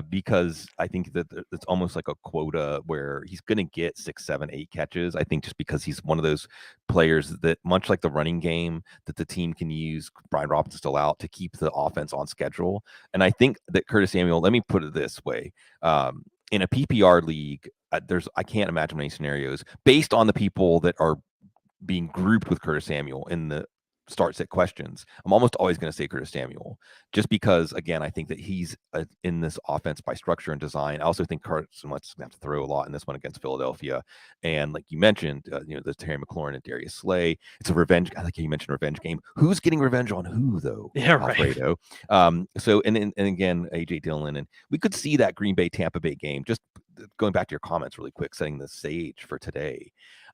Speaker 1: because I think that it's almost like a quota where he's going to get 6, 7, 8 catches. I think just because he's one of those players that, much like the running game, that the team can use Brian Robinson's still out to keep the offense on schedule. And I think that Curtis Samuel, let me put it this way. In a PPR league, I can't imagine many scenarios based on the people that are being grouped with Curtis Samuel in the start set questions. I'm almost always going to say Curtis Samuel, just because, again, I think that he's in this offense by structure and design. I also think Carson Wentz is going to have to throw a lot in this one against Philadelphia. And like you mentioned, there's Terry McLaurin and Darius Slay. It's a revenge. I like how you mentioned revenge game. Who's getting revenge on who, though?
Speaker 2: Yeah, right.
Speaker 1: Alfredo. So, and again, AJ Dillon, and we could see that Green Bay Tampa Bay game. Just going back to your comments really quick, setting the stage for today.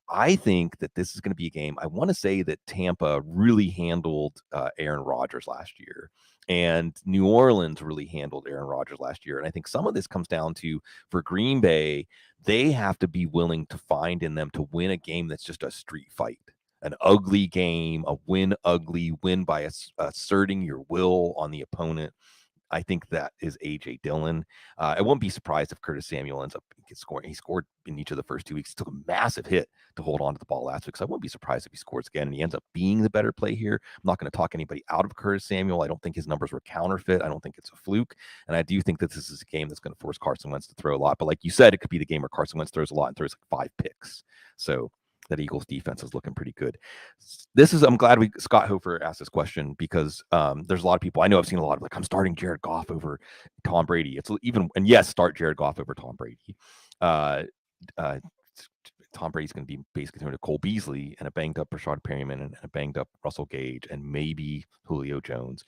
Speaker 1: I think that this is going to be a game. I want to say that Tampa really handled Aaron Rodgers last year, and New Orleans really handled Aaron Rodgers last year. And I think some of this comes down to, for Green Bay, they have to be willing to find in them to win a game that's just a street fight, an ugly game, a win ugly, win by asserting your will on the opponent. I think that is AJ Dillon. I won't be surprised if Curtis Samuel ends up scoring. He scored in each of the first 2 weeks. He took a massive hit to hold on to the ball last week. So I won't be surprised if he scores again and he ends up being the better play here. I'm not going to talk anybody out of Curtis Samuel. I don't think his numbers were counterfeit. I don't think it's a fluke. And I do think that this is a game that's going to force Carson Wentz to throw a lot. But like you said, it could be the game where Carson Wentz throws a lot and throws like 5 picks. So that Eagles defense is looking pretty good. I'm glad Scott Hofer asked this question because there's a lot of people I know. I've seen a lot of I'm starting Jared Goff over Tom Brady. And yes, start Jared Goff over Tom Brady. Tom Brady's going to be basically throwing to Cole Beasley and a banged up Rashad Perryman and a banged up Russell Gage and maybe Julio Jones.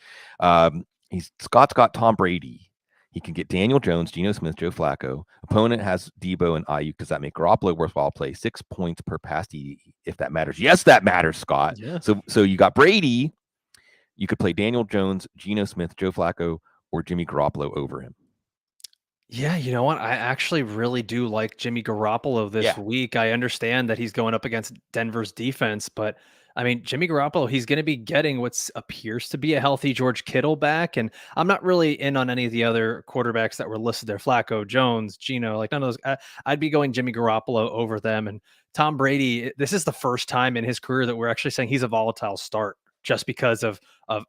Speaker 1: Scott's got Tom Brady. He can get Daniel Jones, Geno Smith, Joe Flacco. Opponent has Debo and Ayuk. Does that make Garoppolo worthwhile play? 6 points per pass TD, if that matters. Yes, that matters, Scott.
Speaker 2: Yeah.
Speaker 1: So you got Brady. You could play Daniel Jones, Geno Smith, Joe Flacco, or Jimmy Garoppolo over him.
Speaker 2: Yeah, you know what? I actually really do like Jimmy Garoppolo this week. I understand that he's going up against Denver's defense, but I mean, Jimmy Garoppolo, he's going to be getting what appears to be a healthy George Kittle back. And I'm not really in on any of the other quarterbacks that were listed there, Flacco, Jones, Geno, like none of those. I'd be going Jimmy Garoppolo over them. And Tom Brady, this is the first time in his career that we're actually saying he's a volatile start, just because of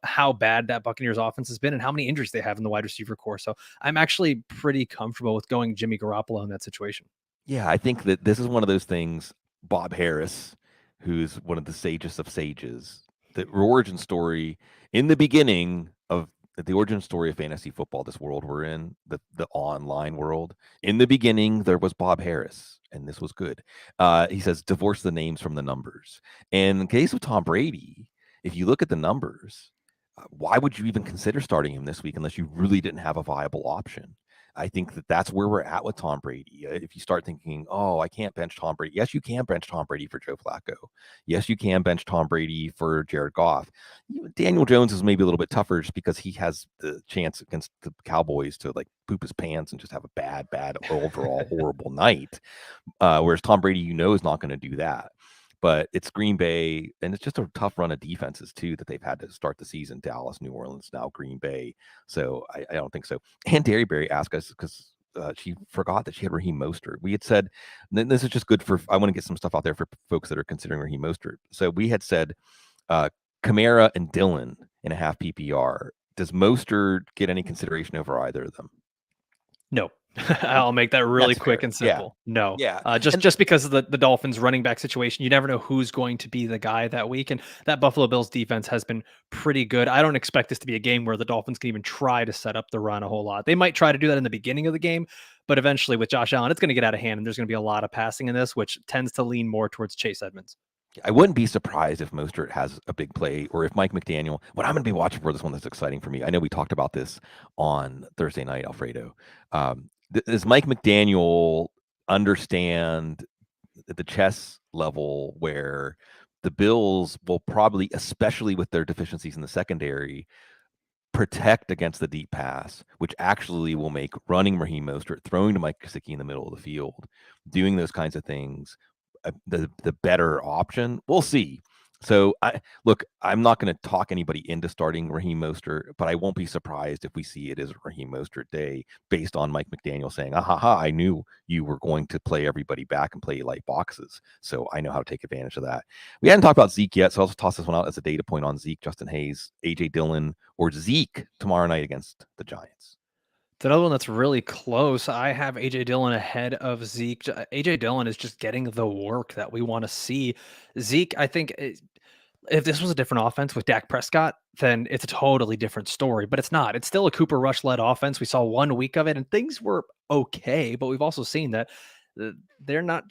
Speaker 2: how bad that Buccaneers offense has been and how many injuries they have in the wide receiver core. So I'm actually pretty comfortable with going Jimmy Garoppolo in that situation.
Speaker 1: Yeah, I think that this is one of those things. Bob Harris, who's one of the sagest of sages, the origin story in the beginning of the origin story of fantasy football, this world we're in, the online world. In the beginning, there was Bob Harris, and this was good. He says, divorce the names from the numbers. And in the case of Tom Brady, if you look at the numbers, why would you even consider starting him this week unless you really didn't have a viable option? I think that that's where we're at with Tom Brady. If you start thinking, oh, I can't bench Tom Brady. Yes, you can bench Tom Brady for Joe Flacco. Yes, you can bench Tom Brady for Jared Goff. Daniel Jones is maybe a little bit tougher just because he has the chance against the Cowboys to like poop his pants and just have a bad overall horrible night. Whereas Tom Brady, is not going to do that. But it's Green Bay, and it's just a tough run of defenses too that they've had to start the season. Dallas, New Orleans, now Green Bay. So I don't think so. And Derryberry asked us because she forgot that she had Raheem Mostert. We had said, this is just good for. I want to get some stuff out there for folks that are considering Raheem Mostert. So we had said, Kamara and Dylan in a half PPR. Does Mostert get any consideration over either of them?
Speaker 2: No. I'll make that really
Speaker 1: That's
Speaker 2: quick
Speaker 1: fair.
Speaker 2: and
Speaker 1: Yeah.
Speaker 2: simple. No.
Speaker 1: Yeah.
Speaker 2: Just
Speaker 1: And
Speaker 2: just because of the Dolphins running back situation, you never know who's going to be the guy that week. And that Buffalo Bills defense has been pretty good. I don't expect this to be a game where the Dolphins can even try to set up the run a whole lot. They might try to do that in the beginning of the game, but eventually with Josh Allen, it's going to get out of hand, and there's going to be a lot of passing in this, which tends to lean more towards Chase Edmonds.
Speaker 1: I wouldn't be surprised if Mostert has a big play, or if Mike McDaniel. What I'm going to be watching for, this one that's exciting for me. I know we talked about this on Thursday night, Alfredo. Does Mike McDaniel understand the chess level where the Bills will probably, especially with their deficiencies in the secondary, protect against the deep pass, which actually will make running Raheem Mostert, throwing to Mike Gesicki in the middle of the field, doing those kinds of things, the better option? We'll see. So I'm not going to talk anybody into starting Raheem Mostert, but I won't be surprised if we see it as a Raheem Mostert day based on Mike McDaniel saying, I knew you were going to play everybody back and play light boxes. So I know how to take advantage of that. We hadn't talked about Zeke yet, so I'll just toss this one out as a data point on Zeke, Justin Hayes, AJ Dillon, or Zeke tomorrow night against the Giants.
Speaker 2: It's another one that's really close. I have AJ Dillon ahead of Zeke. AJ Dillon is just getting the work that we want to see. Zeke, I think if this was a different offense with Dak Prescott, then it's a totally different story, but it's not. It's still a Cooper Rush led offense. We saw 1 week of it and things were okay, but we've also seen that they're not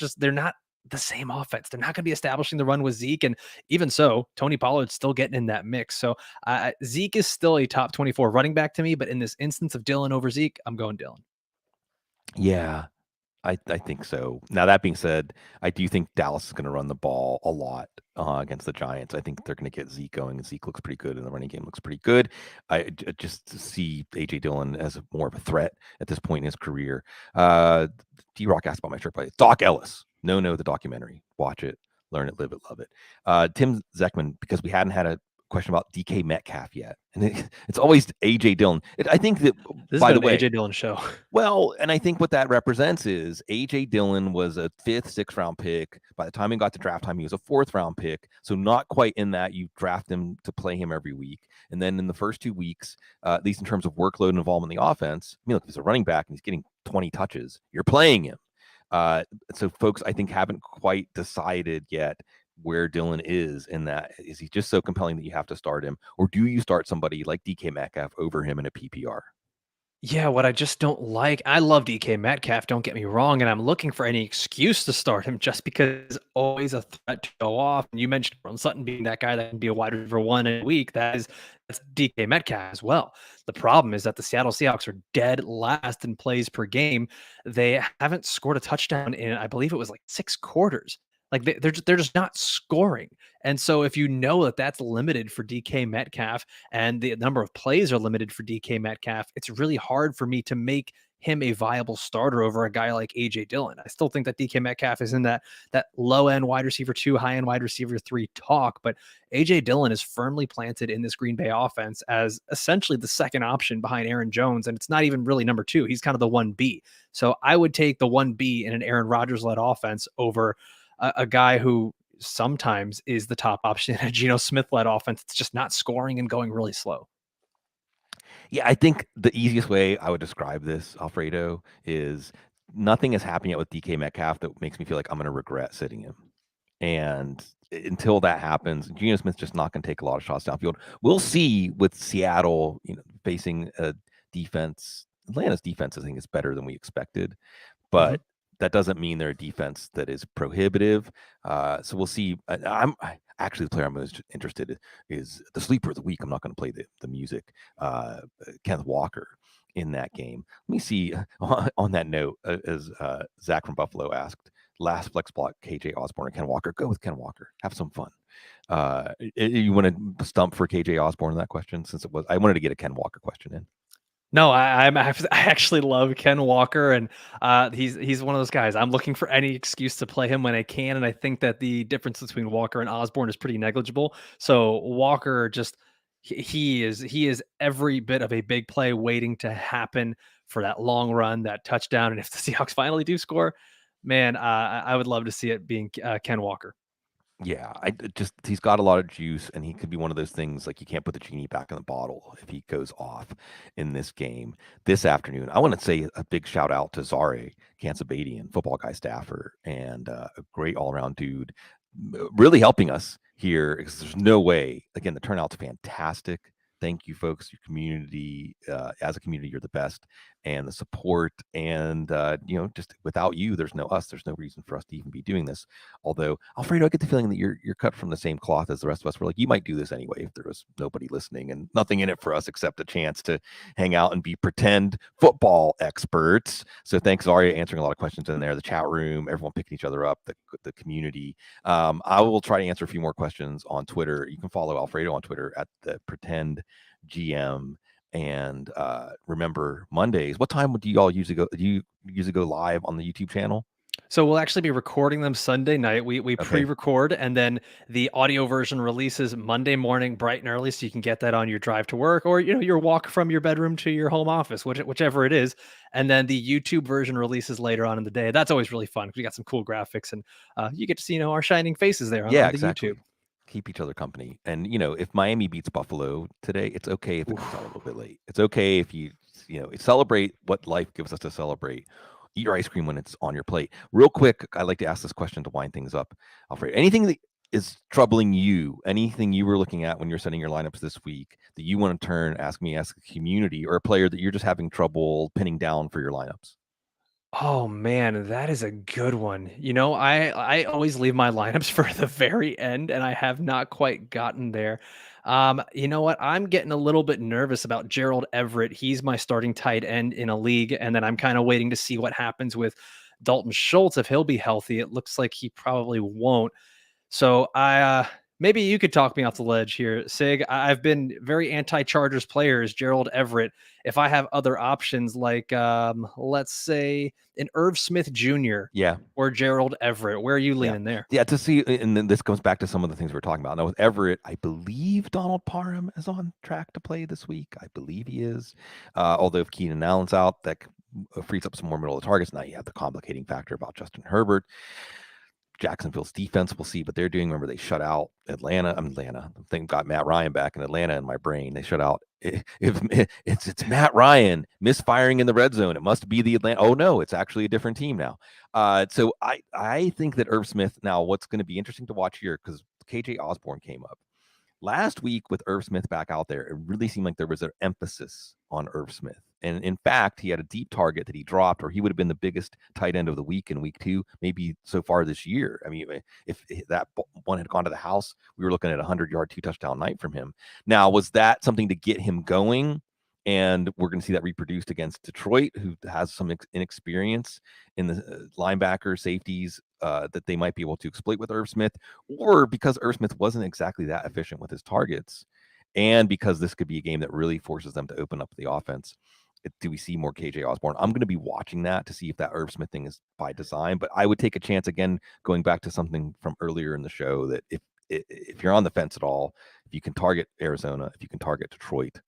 Speaker 2: the same offense. They're not going to be establishing the run with Zeke. And even so, Tony Pollard's still getting in that mix. So Zeke is still a top 24 running back to me, but in this instance of Dylan over Zeke, I'm going Dylan.
Speaker 1: Yeah, I think so. Now, that being said, I do think Dallas is going to run the ball a lot against the Giants. I think they're going to get Zeke going. Zeke looks pretty good, and the running game looks pretty good. Just see AJ Dillon as more of a threat at this point in his career. D-Rock asked about my shirt play. Doc Ellis. No, the documentary. Watch it, learn it, live it, love it. Tim Zekman, because we hadn't had a question about DK Metcalf yet, and it's always AJ Dillon. I think that,
Speaker 2: This
Speaker 1: by
Speaker 2: has
Speaker 1: the
Speaker 2: been an
Speaker 1: way,
Speaker 2: AJ Dillon show.
Speaker 1: well, and I think what that represents is AJ Dillon was a 5th, 6th round pick. By the time he got to draft time, he was a 4th round pick. So not quite in that you draft him to play him every week. And then in the first 2 weeks, at least in terms of workload and involvement in the offense, I mean, look, if he's a running back and he's getting 20 touches, you're playing him. So folks, I think, haven't quite decided yet where Dillon is in that. Is he just so compelling that you have to start him? Or do you start somebody like DK Metcalf over him in a PPR?
Speaker 2: Yeah, what I just don't like, I love DK Metcalf, don't get me wrong, and I'm looking for any excuse to start him just because he's always a threat to go off. And you mentioned Ron Sutton being that guy that can be a wide receiver one in a week. That's DK Metcalf as well. The problem is that the Seattle Seahawks are dead last in plays per game. They haven't scored a touchdown in, I believe it was like 6 quarters. Like they're just not scoring. And so if you know that that's limited for DK Metcalf, and the number of plays are limited for DK Metcalf, it's really hard for me to make him a viable starter over a guy like AJ Dillon. I still think that DK Metcalf is in that low end wide receiver 2, high end wide receiver 3 talk, but AJ Dillon is firmly planted in this Green Bay offense as essentially the second option behind Aaron Jones, and it's not even really number 2. He's kind of the 1B. So I would take the 1B in an Aaron Rodgers led offense over a guy who sometimes is the top option in a Geno Smith led offense. It's just not scoring and going really slow.
Speaker 1: Yeah, I think the easiest way I would describe this, Alfredo, is nothing is happening yet with DK Metcalf that makes me feel like I'm going to regret sitting him. And until that happens, Geno Smith's just not going to take a lot of shots downfield. We'll see with Seattle, facing a defense. Atlanta's defense, I think, is better than we expected, but that doesn't mean they're a defense that is prohibitive. So we'll see. Actually, the player I'm most interested in is the sleeper of the week. I'm not going to play the music. Kenneth Walker in that game. Let me see. On that note, as Zach from Buffalo asked, last flex block, KJ Osborne or Ken Walker. Go with Ken Walker. Have some fun. You want to stump for KJ Osborne in that question, since I wanted to get a Ken Walker question in.
Speaker 2: No, I actually love Ken Walker, and he's one of those guys. I'm looking for any excuse to play him when I can, and I think that the difference between Walker and Osborne is pretty negligible. So Walker just he is every bit of a big play waiting to happen for that long run, that touchdown, and if the Seahawks finally do score, man, I would love to see it being Ken Walker.
Speaker 1: Yeah, he's got a lot of juice, and he could be one of those things like you can't put the genie back in the bottle if he goes off in this game this afternoon. I want to say a big shout out to Zare Kansabadian, football guy staffer, and a great all around dude, really helping us here because there's no way. Again, the turnout's fantastic. Thank you, folks. Your community, as a community, you're the best, and the support, and just without you, there's no us. There's no reason for us to even be doing this. Although, Alfredo, I get the feeling that you're cut from the same cloth as the rest of us. We're like, you might do this anyway if there was nobody listening and nothing in it for us except a chance to hang out and be pretend football experts. So thanks, Arya, answering a lot of questions in there. The chat room, everyone picking each other up, the community. I will try to answer a few more questions on Twitter. You can follow Alfredo on Twitter at the Pretend GM. And remember, Mondays, what time do you all usually go? Do you usually go live on the YouTube channel?
Speaker 2: So we'll actually be recording them Sunday night. We
Speaker 1: Okay.
Speaker 2: pre-record, and then the audio version releases Monday morning, bright and early, so you can get that on your drive to work or your walk from your bedroom to your home office, whichever it is. And then the YouTube version releases later on in the day. That's always really fun because we got some cool graphics, and you get to see our shining faces there on the
Speaker 1: exactly.
Speaker 2: YouTube.
Speaker 1: Keep each other company. And if Miami beats Buffalo today, it's okay if it comes out a little bit late. It's okay if you celebrate what life gives us to celebrate. Eat your ice cream when it's on your plate. Real quick, I like to ask this question to wind things up, Alfred. Anything that is troubling you, anything you were looking at when you're setting your lineups this week that you want to ask a community or a player that you're just having trouble pinning down for your lineups?
Speaker 2: Oh man, that is a good one. I always leave my lineups for the very end, and I have not quite gotten there. You know what? I'm getting a little bit nervous about Gerald Everett. He's my starting tight end in a league, and then I'm kind of waiting to see what happens with Dalton Schultz if he'll be healthy. It looks like he probably won't. So maybe you could talk me off the ledge here, Sig. I've been very anti-Chargers players, Gerald Everett. If I have other options like let's say an Irv Smith Jr.
Speaker 1: Yeah.
Speaker 2: or Gerald Everett, where are you leaning there?
Speaker 1: Yeah, to see, and then this goes back to some of the things we are talking about. Now with Everett, I believe Donald Parham is on track to play this week. I believe he is. Although if Keenan Allen's out, that frees up some more middle of the targets. Now you have the complicating factor about Justin Herbert. Jacksonville's defense, we'll see what they're doing. Remember, they shut out Atlanta. I think got Matt Ryan back in Atlanta in my brain. They shut out. If it's Matt Ryan misfiring in the red zone, it must be the Atlanta. Oh no, it's actually a different team now. So I think that Irv Smith. Now, what's going to be interesting to watch here, because KJ Osborne came up last week with Irv Smith back out there. It really seemed like there was an emphasis on Irv Smith. And in fact, he had a deep target that he dropped, or he would have been the biggest tight end of the week in week 2, maybe so far this year. I mean, if that one had gone to the house, we were looking at a 100-yard, 2-touchdown night from him. Now, was that something to get him going? And we're going to see that reproduced against Detroit, who has some inexperience in the linebacker safeties that they might be able to exploit with Irv Smith, or because Irv Smith wasn't exactly that efficient with his targets, and because this could be a game that really forces them to open up the offense. Do we see more KJ Osborne? I'm going to be watching that to see if that Irv Smith thing is by design, but I would take a chance, again, going back to something from earlier in the show, that if you're on the fence at all, if you can target Arizona, if you can target Detroit,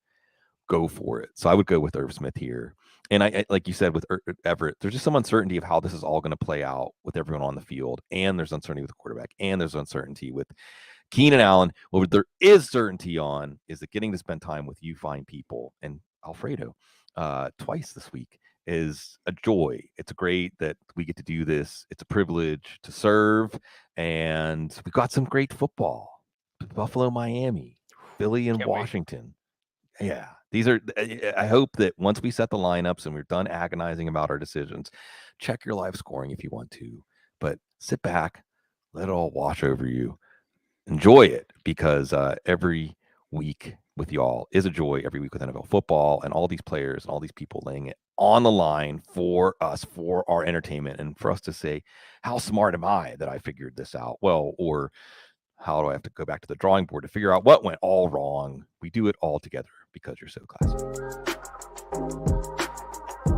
Speaker 1: go for it. So I would go with Irv Smith here. And I like you said with Everett, there's just some uncertainty of how this is all going to play out with everyone on the field. And there's uncertainty with the quarterback. And there's uncertainty with Keenan Allen. What there is certainty on is that getting to spend time with you fine people and Alfredo twice this week is a joy. It's great that we get to do this. It's a privilege to serve, and we've got some great football. Buffalo, Miami, Philly, and
Speaker 2: Can't wait.
Speaker 1: Washington. Yeah, these are. I hope that once we set the lineups and we're done agonizing about our decisions, check your live scoring if you want to, but sit back, let it all wash over you. Enjoy it, because every week with y'all is a joy. Every week with NFL football and all these players and all these people laying it on the line for us, for our entertainment, and for us to say, how smart am I that I figured this out? Well, or how do I have to go back to the drawing board to figure out what went all wrong? We do it all together because you're so classy.